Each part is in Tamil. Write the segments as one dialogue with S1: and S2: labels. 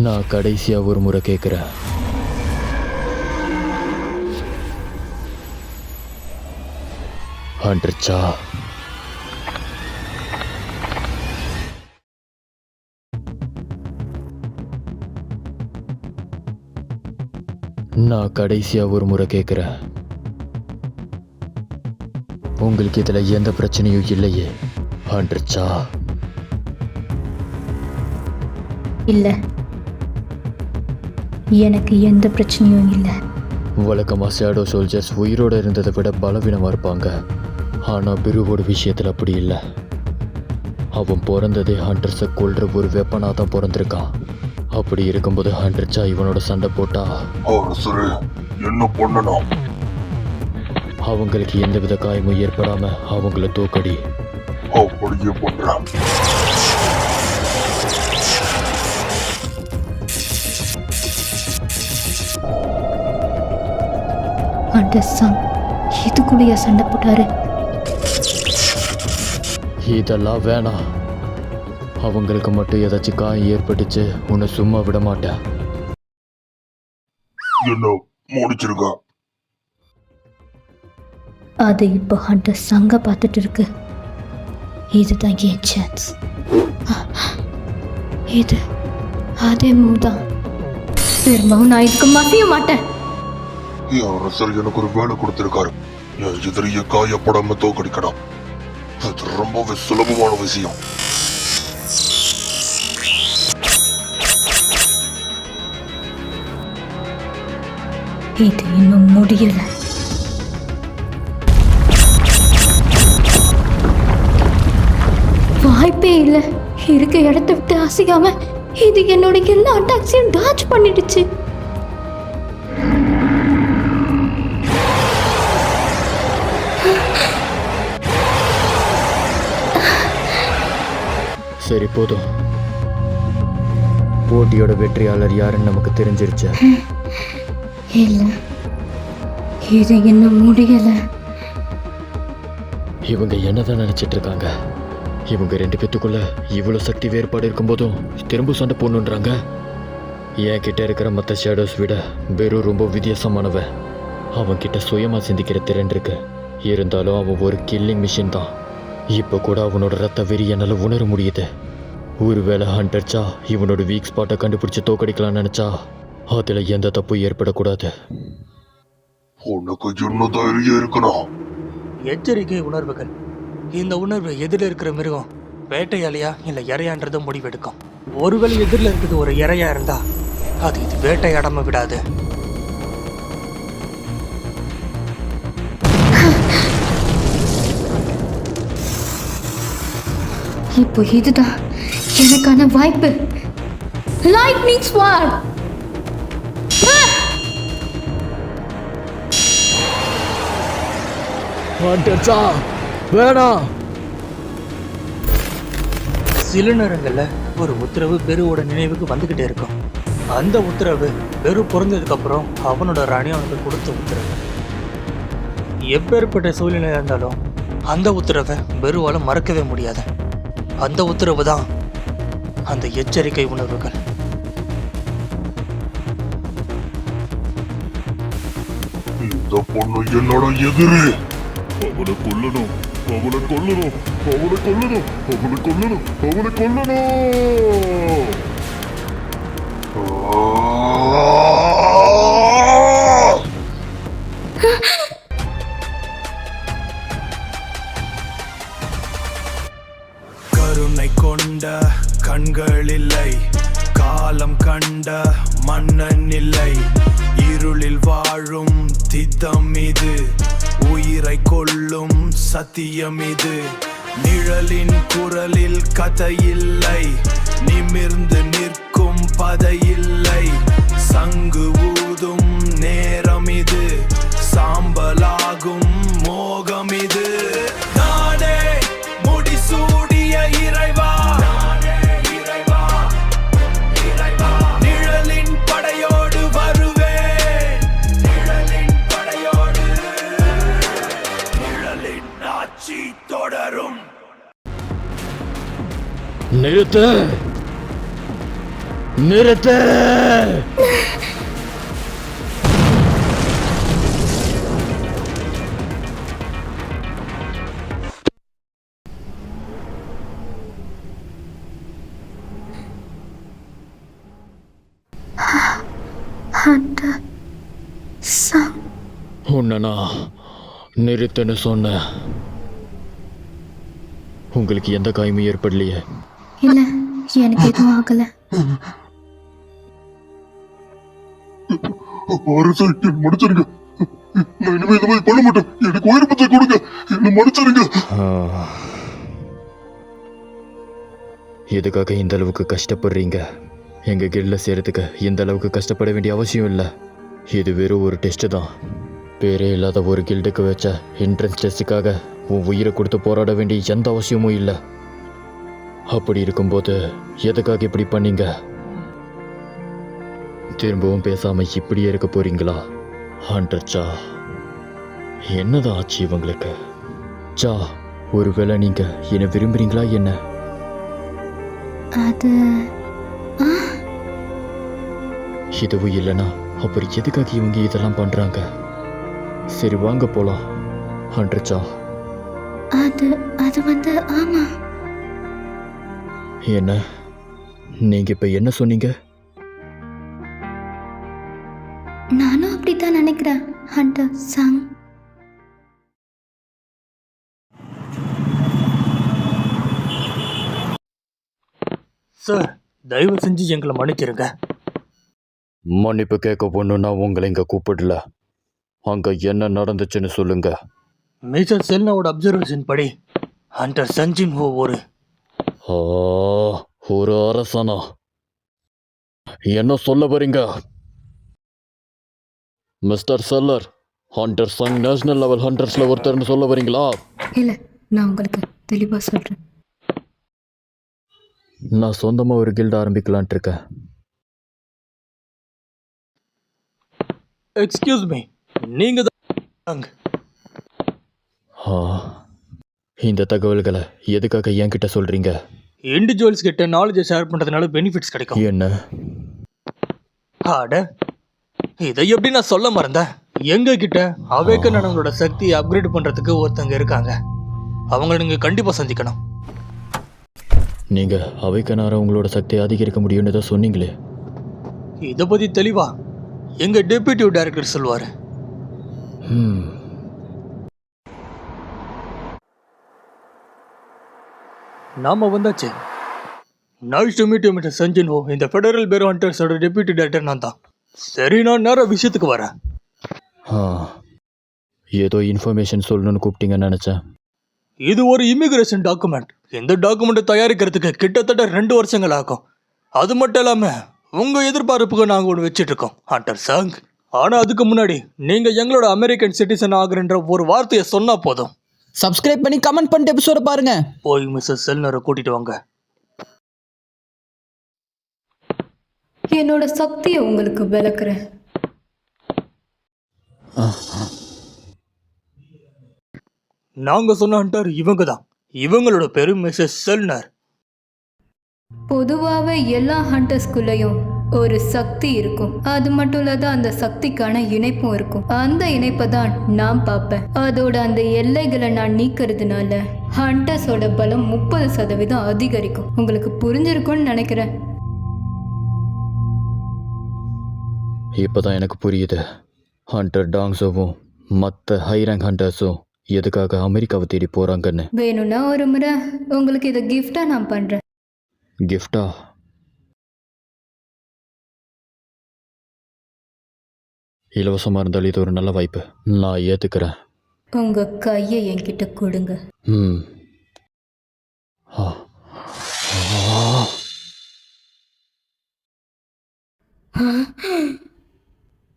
S1: நான் கடைசியா ஒரு முறை கேட்குறேன். ஹண்டர்ச்சா, நான் கடைசியா ஒரு முறை கேட்குறேன். உங்களுக்கு இதுல எந்த பிரச்சனையும் இல்லையே ஹண்டர்ச்சா?
S2: இல்ல, எனக்கு எந்த பிரச்சனையும் இல்லை.
S1: வழக்கமா ஷேடோ சோல்ஜர்ஸ் உயிரோட இருந்ததை விட பலவீனமா இருப்பாங்க. ஆனா பிருவோட விஷயத்துல அப்படி இல்லை. அவன் பிறந்ததே ஹண்டர்ஸை கொல்ற ஒரு வெப்பனா தான் பிறந்திருக்கான். அப்படி இருக்கும்போது ஹண்டர்ச்சா இவனோட சண்டை போட்டா
S3: என்ன பண்ணணும்?
S1: அவங்களுக்கு எந்தவித காயமும் ஏற்படாம அவங்கள தோக்கடி.
S3: அப்படியே பண்றான்.
S2: இதுக்குள்ளேயே சண்டை போட்டாரு.
S1: இதெல்லாம் வேணாம். அவங்களுக்கு மட்டும் ஏதாச்சும் காயம் ஏற்பட்டுச்சு, உன்னை சும்மா விட மாட்டேன்.
S3: என்ன முடிச்சிருக்க?
S2: அது இப்போ ஹண்டர் சங்க பார்த்துட்டு இருக்கு. இதுதான் என் சான்ஸ். இது அதே மூவ் தான். திரும்பவும் நான் இதுக்கு மசிய மாட்டேன்.
S3: அரசர் எனக்கு ஒரு வேலை கொடுத்திருக்காரு. என் எதிரிய காயப்படாம தோக்கடிக்கணும். அது ரொம்பவே சுலபமான விஷயம்.
S2: இது இன்னும் முடியல. வாய்ப்பே இல்லை. இருக்க இடத்த விட்டு அசையாம இது என்னோட எல்லா அட்டாக்ஸையும் டாச் பண்ணிடுச்சு.
S1: சரி போதும். போட்டியோட வெற்றியாளர் யாருன்னு நமக்கு தெரிஞ்சிருச்சு.
S2: இல்ல, இது இன்னும் முடியல.
S1: இவங்க என்னதான் நினைச்சிட்டு இருக்காங்க? இவங்க ரெண்டு பேத்துக்குள்ள இவ்வளவு சக்தி வேறுபாடு இருக்கும்போதும் திரும்ப சண்டை போடணுன்றாங்க. என் கிட்ட இருக்கிற மற்ற ஷேடோஸ் விட பெரு ரொம்ப வித்தியாசமானவன். அவன் கிட்ட சுயமா சிந்திக்கிற திறன் இருக்கு. இருந்தாலும் அவன் ஒரு கில்லிங் மிஷின் தான். இப்ப கூட அவனோட ரத்த வெறி என்னால உணர முடியுது. ஒருவேளை ஹண்டர்ச்சா இவனோட வீக் ஸ்பாட்டை கண்டுபிடிச்சு தோக்கடிக்கலாம்னு நினைச்சா அதுல எந்த தப்பும் ஏற்படக்கூடாது.
S3: உனக்கு என்ன தைரியம் இருக்கணும்?
S4: எச்சரிக்கை உணர்வுகள். இந்த உணர்வு எதிரில் இருக்கிற மிருகம் வேட்டையாளியா இல்லை இறையான்றதை முடிவெடுக்கும். ஒருவேளை எதிரில் இருக்கிறது ஒரு இறையா இருந்தா அது இது வேட்டையாடாம விடாது.
S2: இப்போ இதுதான் எனக்கான வாய்ப்பு. Lightning sword.
S1: ஹண்டர்ச்சா வேணாம்.
S4: சில நேரங்கள்ல ஒரு உத்தரவு பெருவோட நினைவுக்கு வந்துகிட்டே இருக்கும். அந்த உத்தரவு பெரு பிறந்ததுக்கு அப்புறம் அவனோட ராணி அவனுக்கு கொடுத்த உத்தரவு. எப்பேற்பட்ட சூழ்நிலை இருந்தாலும் அந்த உத்தரவை பெருவால மறக்கவே முடியாது. அந்த உத்தரவு தான் அந்த எச்சரிக்கை உணர்வுகள்.
S3: இந்த பொண்ணு என்னோட எதிரி. அவனை கொல்லணும், அவனை கொல்லணும், அவனை கொல்லணும், அவனை கொல்லணும், அவனை கொல்லணும்.
S5: கருணை கொண்ட கண்கள் இல்லை, காலம் கண்ட மன்னன் இல்லை. இருளில் வாழும் திட்டம் இது, உயிரை கொள்ளும் சத்தியம் இது. நிழலின் குரலில் கதையில்லை, நிமிர்ந்து நிற்கும் பதையில்லை. சங்கு ஊதும் நேரம் இது, சாம்பலாகும் மோகம் இது. நானே முடிசூடிய இறைவா, நிழலின் படையோடு வருவேன். நிழலின் படையோடு, நிழலின் ஆட்சி தொடரும்.
S1: நிறுத்து. நிறுத்து!
S2: ஹண்டர் சங்.
S1: உன்னை நான் நிறுத்துன்னு சொன்னேன். உங்களுக்கு எந்த காயமும் ஏற்படலையே?
S2: இல்ல, எனக்கு எதுவும் ஆகல.
S3: அரசர், என்ன மன்னிச்சிருங்க. நான் இனிமே இந்த மாதிரி பண்ண மாட்டேன். எனக்கு உயிர் பச்சை கொடுங்க. என்ன மன்னிச்சிருங்க.
S1: எதுக்காக இந்த அளவுக்கு கஷ்டப்படுறீங்க? எங்க கில்ல சேரத்துக்கு இந்த அளவுக்கு கஷ்டப்பட வேண்டிய அவசியம் இல்லை. இது வெறும் ஒரு டெஸ்ட் தான். பேரே இல்லாத ஒரு கில்டுக்கு வச்ச என்ட்ரன்ஸ் டெஸ்ட்டுக்காக உன் உயிரை கொடுத்து போராட வேண்டிய எந்த அவசியமும் இல்லை. அப்படி இருக்கும்போது எதுக்காக இப்படி பண்ணீங்க? திரும்பவும் பேசாம இப்படியே இருக்க போறீங்களா? ஹண்டர் சா, என்னதான் ஆச்சு இவங்களுக்கு? சா, ஒருவேளை நீங்க என்ன விரும்புறீங்களா என்ன?
S2: அது
S1: இதுவும் இல்லைனா அப்புறம் எதுக்காக இவங்க இதெல்லாம் பண்றாங்க? சரி, வாங்க போலாம். ஹண்டர் சா,
S2: அது வந்து ஆமா.
S1: என்ன நீங்க இப்ப என்ன சொன்னீங்க?
S2: நானும் அப்படித்தான் நினைக்கிறேன் ஹண்டர் சங்.
S4: சார், தயவு செஞ்சு எங்களை மன்னிச்சிருங்க.
S1: மன்னிப்பு கேட்க பொண்ணுன்னா உங்களை இங்க கூப்பிடல. அங்க என்ன நடந்துச்சுன்னு சொல்லுங்க.
S4: மேஜர் செல்னாவோட அப்சர்வேஷன் படி ஹண்டர் சஞ்சின் ஹோ
S1: ஒரு அரசனா? என்ன சொல்ல வரீங்க மிஸ்டர் செல்லர்? ஹண்டர் சங் நேஷனல் லெவல் ஹண்டர்ஸ்ல ஒருத்தர்னு சொல்ல வரீங்களா?
S2: இல்ல, நான் உங்களுக்கு தெளிவா சொல்றேன்.
S1: நான் சொந்தமா ஒரு கில்ட் ஆரம்பிக்கலான்ட்டு இருக்கேன்.
S4: எக்ஸ்கியூஸ் மீ, நீங்க தான்
S1: இந்த தகவல்களை எதுக்காக என்கிட்ட சொல்றீங்க?
S4: இண்டிவிஜுவல்ஸ் கிட்ட நாலேஜை ஷேர் பண்றதுனால பெனிஃபிட்ஸ் கிடைக்கும்.
S1: என்ன?
S4: ஆட, இதை எப்படி நான் சொல்ல மறந்தேன். எங்க கிட்ட அவேக்கனோட சக்தியை அப்கிரேட் பண்றதுக்கு ஒருத்தங்க இருக்காங்க. அவங்கள நீங்க கண்டிப்பா சந்திக்கணும்.
S1: நீங்க அவைக்கனார உங்களோட சக்தியை அதிகரிக்க முடியும்னு தான் சொன்னீங்களே.
S4: இதை பத்தி தெளிவா எங்க டெபியூட்டி டைரக்டர் சொல்லுவாரு. நாம வந்தாச்சு. Nice to meet you mister Sungjin Ho. இந்த ஃபெடரல் பேரோ ஹண்டர்ஸோட டெபியூட்டி டைரக்டர் நான் தான். சரி, நான் நேரம் விஷயத்துக்கு வரேன்.
S1: ஏதோ இன்ஃபர்மேஷன் சொல்லணும்னு கூப்பிட்டீங்கன்னு நினைச்சேன்.
S4: இது ஒரு இமிகிரேஷன் டாக்குமெண்ட். இந்த டாக்குமெண்ட்டை தயாரிக்கிறதுக்கு கிட்டத்தட்ட 2 வருஷங்கள் ஆகும். அது மட்டும் இல்லாம உங்க எதிர்பார்ப்புக்கு நாங்க ஒன்று வச்சுட்டு இருக்கோம் ஹண்டர் சங். ஆனா அதுக்கு முன்னாடி நீங்க எங்களோட அமெரிக்கன் சிட்டிசன் ஆகுறன்ற ஒரு வார்த்தையை சொன்னா போதும்.
S6: சப்ஸ்கிரைப் பண்ணி கமெண்ட் பண்ணிட்டு எபிசோட பாருங்க.
S4: போய் மிஸ்ஸஸ் செல்னரை கூட்டிட்டு வாங்க.
S2: என்னோட சக்தியை உங்களுக்கு விளக்குறேன்.
S4: நாங்க சொன்ன ஹண்டர் இவங்க தான். இவங்களோட பேரு மிஸ்ஸஸ் செல்னர்.
S2: பொதுவாகவே எல்லா ஹண்டர்ஸ்குள்ளேயும் ஒரு சக்தி இருக்கும். அது மட்டும் இல்லாத அந்த சக்திக்கான இணைப்பும் இருக்கும். அந்த இணைப்பை தான் நான் பார்ப்பேன். அதோட அந்த எல்லைகளை நான் நீக்கிறதுனால ஹண்டர்ஸோட பலம் 30% அதிகரிக்கும். உங்களுக்கு புரிஞ்சிருக்கும்னு நினைக்கிறேன்.
S1: இப்போதான் எனக்கு புரியுது. ஹண்டர் டாங்ஸோவும் மற்ற ஹை ரேங்க் ஹண்டர்ஸும் எதுக்காக அமெரிக்காவை தேடி போறாங்கன்னு.
S2: வேணும்னா ஒரு முறை உங்களுக்கு இதை கிஃப்டா நான் பண்றேன்.
S1: கிஃப்டா? இலவசமா இருந்தாலும் இது ஒரு நல்ல வாய்ப்பு. நான் ஏத்துக்கிறேன்.
S2: உங்க கையை என்கிட்ட கொடுங்க.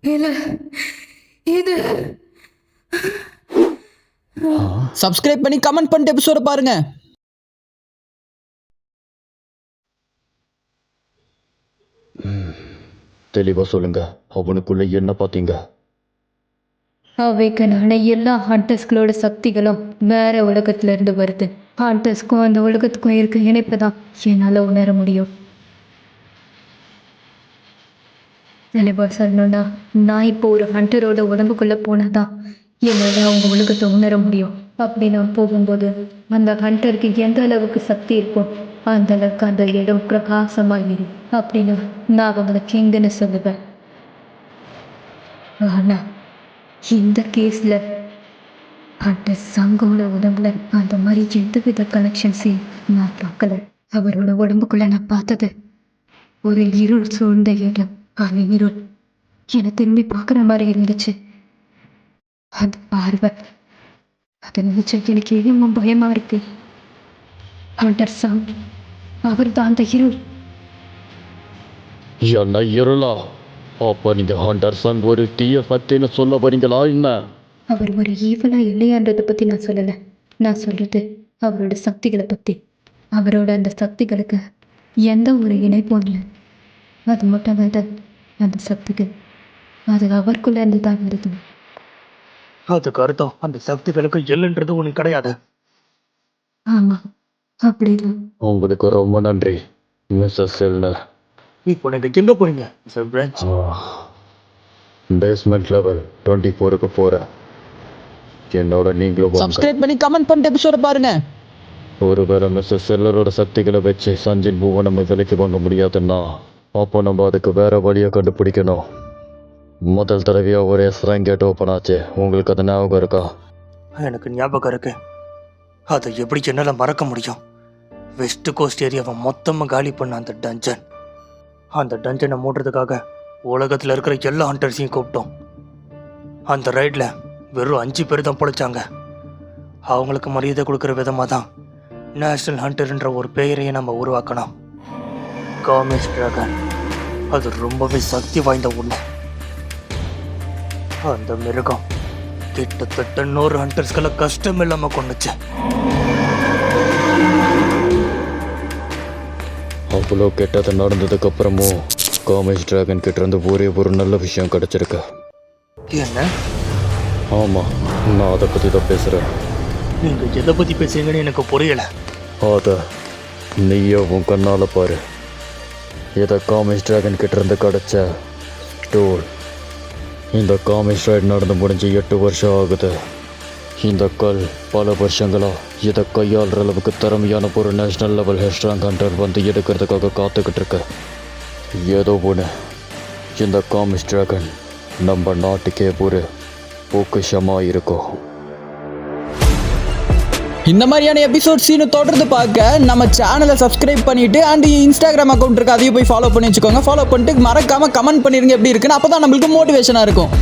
S2: இல்ல, இது
S6: சப்ஸ்கிரைப் பண்ணி கமெண்ட் பண்ணிட்டு எபிசோட பாருங்க.
S1: தெளிவா சொல்லுங்க, அவனுக்குள்ள என்ன பார்த்தீங்க?
S2: அவைக்கனான எல்லா ஹண்டர்ஸ்களோட சக்திகளும் வேற உலகத்துல இருந்து வருது. ஹண்டர்ஸ்க்கும் அந்த உலகத்துக்கும் இருக்க இணைப்பு தான் என்னால் உணர முடியும். தெளிவாக சொல்லணும்னா நான் இப்போ ஒரு ஹண்டரோட உடம்புக்குள்ளே போனதான் என்னால் அவங்க உலகத்தை உணர முடியும். அப்படி நான் போகும்போது அந்த ஹண்டருக்கு எந்த அளவுக்கு சக்தி இருக்கும் அந்த அளவுக்கு அந்த இடம் பிரகாசமாக இருக்கும் அப்படின்னு நான் அவங்களை கிங்குன்னு சொல்லுவேன். ஆனால் இந்த கேஸில் அந்த சங்கோட உடம்புல அந்த மாதிரி எந்தவித கனெக்ஷன்ஸையும் நான் பார்க்கல. அவரோட உடம்புக்குள்ள நான் பார்த்தது ஒரு இருள் சூழ்ந்த இடம். அந்த இருள் என்னை திரும்பி பார்க்குற மாதிரி இருந்துச்சு. அந்த பார்வை அதை நினைச்ச எனக்கு இன்னும் பயமா இருக்கு. ஹண்டர் சாங் அவர் தான் அந்த இருள்.
S1: என்ன இருளா? அப்போ நீங்க ஹண்டர்சன் ஒரு தீய சக்தின்னு சொல்ல வரீங்களா என்ன?
S2: அவர் ஒரு ஈவலா இல்லையான்றதை பற்றி நான் சொல்லலை. நான் சொல்கிறது அவரோட சக்திகளை பற்றி. அவரோட அந்த சக்திகளுக்கு எந்த ஒரு இணைப்பும் இல்லை. அது மட்டும் இல்லை, அந்த சக்திகள் அது அவருக்குள்ளே இருந்து தான் வருது.
S4: அதுக்கு அர்த்தம் அந்த சக்திகளுக்கு எல்லைன்றது ஒன்று கிடையாது.
S2: ஆமாம், அப்படிதான்.
S1: உங்களுக்கு ரொம்ப நன்றி மிஸ்ஸஸ் செல்னர்.
S4: இப்போ நீங்கள் எங்கே போறீங்க சார் பிரான்ச்?
S1: பேஸ்மெண்ட் லெவல் 24க்கு போகிறேன். என்னோட நீங்களும் வாங்க.
S6: சப்ஸ்கிரைப் பண்ணி கமெண்ட் பண்ணிட்டு எபிசோட பாருங்க.
S1: ஒருவேளை மிஸ்ஸஸ் செல்லரோட சக்திகளை வச்சு சஞ்சின் பூவை நம்ம விலைக்கு வாங்க முடியாதுன்னா அப்போ நம்ம அதுக்கு வேற வழியை கண்டுபிடிக்கணும். முதல் தடவையாக ஒரே ஸ்ட்ராங் கேட் ஓப்பன் ஆச்சு. உங்களுக்கு அது ஞாபகம் இருக்கா?
S4: எனக்கு ஞாபகம் இருக்கு. அதை எப்படி என்னால் மறக்க முடியும்? வெஸ்ட் கோஸ்ட் ஏரியாவை மொத்தமாக காலி பண்ண அந்த டஞ்சன். அந்த டஞ்சனை மூடுறதுக்காக உலகத்தில் இருக்கிற எல்லா ஹண்டர்ஸையும் கூப்பிட்டோம். அந்த ரைடில் வெறும் 5 பேர் தான் பிழைச்சாங்க. அவங்களுக்கு மரியாதை கொடுக்குற விதமாக தான் நேஷ்னல் ஹண்டர்ன்ற ஒரு பெயரையே நம்ம உருவாக்கணும். காமிஷ் டிராகன் அது ரொம்பவே சக்தி வாய்ந்த ஒன்று. அந்த மிருகம் கிட்டத்தட்ட 100 ஹண்டர்ஸ்களை கஷ்டம் இல்லாமல் கொண்டுச்சு.
S1: அவ்வளோ கெட்டது நடந்ததுக்கு அப்புறமும் காமேஷ் டிராகன் கிட்ட இருந்து ஒரே ஒரு நல்ல விஷயம் கிடைச்சிருக்கு.
S4: என்ன?
S1: ஆமாம், நான் அதை பற்றி தான் பேசுகிறேன்.
S4: நீங்கள் எதை பற்றி பேசுறீங்கன்னு எனக்கு புரியலை.
S1: அதை நீயே உன் கண்ணால் பாரு. இதை காமேஷ் டிராகன் கிட்ட இருந்து கிடைச்ச டூல். இந்த காமேஷ் ரைட் நடந்து முடிஞ்சு 8 வருஷம் ஆகுது. இந்த கல் பல வருஷங்களா இதை கையாளுற அளவுக்கு திறமையான ஒரு நேஷ்னல் லெவல் ஹெஸ்ட்ராங் ஹண்டர் வந்து எடுக்கிறதுக்காக காத்துக்கிட்டு இருக்க. ஏதோ ஒன்று இந்த காமிஷ் டிராகன் நம்ம நாட்டுக்கே ஒரு பொக்கிஷமாக இருக்கும்.
S6: இந்த மாதிரியான எபிசோட் சீனு தொடர்ந்து பார்க்க நம்ம சேனலை சப்ஸ்கிரைப் பண்ணிட்டு அண்ட் இன்ஸ்டாகிராம் அக்கௌண்ட் இருக்கு, அதையும் போய் ஃபாலோ பண்ணி வச்சுக்கோங்க. ஃபாலோ பண்ணிட்டு மறக்காம கமெண்ட் பண்ணிருங்க எப்படி இருக்குன்னு. அப்பதான் நம்மளுக்கு மோட்டிவேஷனா இருக்கும்.